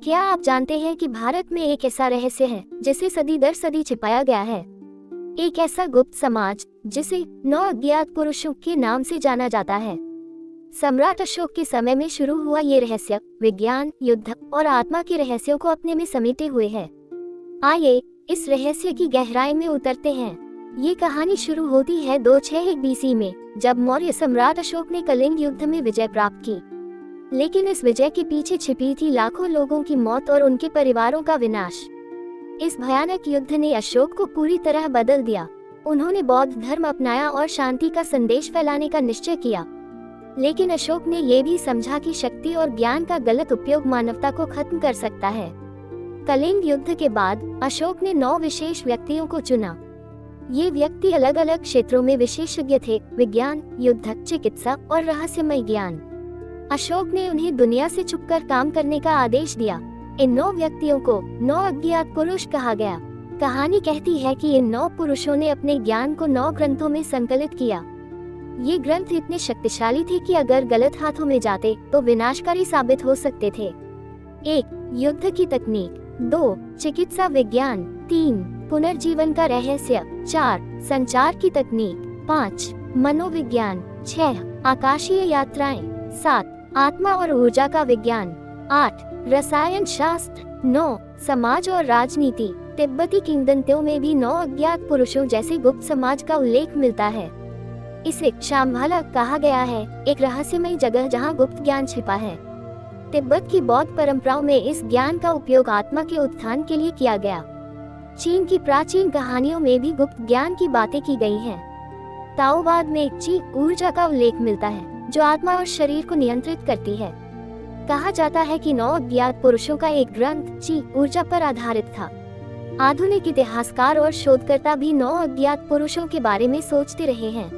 क्या आप जानते हैं कि भारत में एक ऐसा रहस्य है जिसे सदी दर सदी छिपाया गया है? एक ऐसा गुप्त समाज जिसे 9 अज्ञात पुरुषों के नाम से जाना जाता है। सम्राट अशोक के समय में शुरू हुआ ये रहस्य विज्ञान, युद्ध और आत्मा के रहस्यों को अपने में समेटे हुए है। आइए इस रहस्य की गहराई में उतरते हैं। ये कहानी शुरू होती है 261 बीसी में, जब मौर्य सम्राट अशोक ने कलिंग युद्ध में विजय प्राप्त की। लेकिन इस विजय के पीछे छिपी थी लाखों लोगों की मौत और उनके परिवारों का विनाश। इस भयानक युद्ध ने अशोक को पूरी तरह बदल दिया। उन्होंने बौद्ध धर्म अपनाया और शांति का संदेश फैलाने का निश्चय किया। लेकिन अशोक ने यह भी समझा कि शक्ति और ज्ञान का गलत उपयोग मानवता को खत्म कर सकता है। कलिंग युद्ध के बाद अशोक ने 9 विशेष व्यक्तियों को चुना। ये व्यक्ति अलग अलग क्षेत्रों में विशेषज्ञ थे: विज्ञान, युद्ध, चिकित्सा और रहस्यमय ज्ञान। अशोक ने उन्हें दुनिया से छुपकर काम करने का आदेश दिया। इन 9 व्यक्तियों को 9 अज्ञात पुरुष कहा गया। कहानी कहती है कि इन 9 पुरुषों ने अपने ज्ञान को 9 ग्रंथों में संकलित किया। ये ग्रंथ इतने शक्तिशाली थे कि अगर गलत हाथों में जाते तो विनाशकारी साबित हो सकते थे। 1. युद्ध की तकनीक। 2. चिकित्सा विज्ञान। 3. पुनर्जीवन का रहस्य। 4. संचार की तकनीक। 5. मनोविज्ञान। 6. आकाशीय यात्राएं। 7. आत्मा और ऊर्जा का विज्ञान। 8. रसायन शास्त्र। 9. समाज और राजनीति। तिब्बती किंवदंतियों में भी 9 अज्ञात पुरुषों जैसे गुप्त समाज का उल्लेख मिलता है। इसे शाम्भला कहा गया है, एक रहस्यमय जगह जहां गुप्त ज्ञान छिपा है। तिब्बत की बौद्ध परंपराओं में इस ज्ञान का उपयोग आत्मा के उत्थान के लिए किया गया। चीन की प्राचीन कहानियों में भी गुप्त ज्ञान की बातें की गई हैं। ताओवाद में ची ऊर्जा का उल्लेख मिलता है, जो आत्मा और शरीर को नियंत्रित करती है। कहा जाता है कि 9 अज्ञात पुरुषों का एक ग्रंथ ची ऊर्जा पर आधारित था। आधुनिक इतिहासकार और शोधकर्ता भी 9 अज्ञात पुरुषों के बारे में सोचते रहे हैं।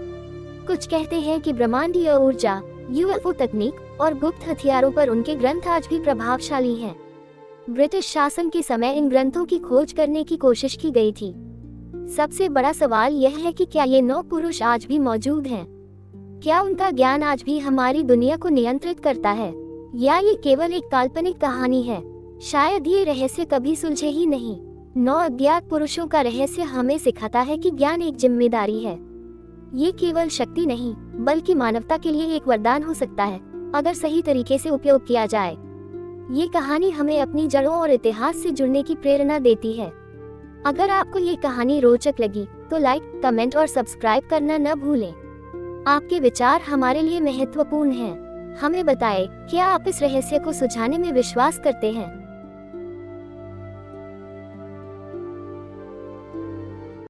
कुछ कहते हैं कि ब्रह्मांडीय ऊर्जा, यूएफओ तकनीक और गुप्त हथियारों पर उनके ग्रंथ आज भी प्रभावशाली हैं। ब्रिटिश शासन के समय इन ग्रंथों की खोज करने की कोशिश की गई थी। सबसे बड़ा सवाल यह है कि क्या ये 9 पुरुष आज भी मौजूद हैं? क्या उनका ज्ञान आज भी हमारी दुनिया को नियंत्रित करता है, या ये केवल एक काल्पनिक कहानी है? शायद ये रहस्य कभी सुलझे ही नहीं। 9 अज्ञात पुरुषों का रहस्य हमें सिखाता है कि ज्ञान एक जिम्मेदारी है। ये केवल शक्ति नहीं, बल्कि मानवता के लिए एक वरदान हो सकता है, अगर सही तरीके से उपयोग किया जाए। ये कहानी हमें अपनी जड़ों और इतिहास से जुड़ने की प्रेरणा देती है। अगर आपको ये कहानी रोचक लगी तो लाइक, कमेंट और सब्सक्राइब करना न भूलें। आपके विचार हमारे लिए महत्वपूर्ण हैं। हमें बताएं, क्या आप इस रहस्य को सुलझाने में विश्वास करते हैं?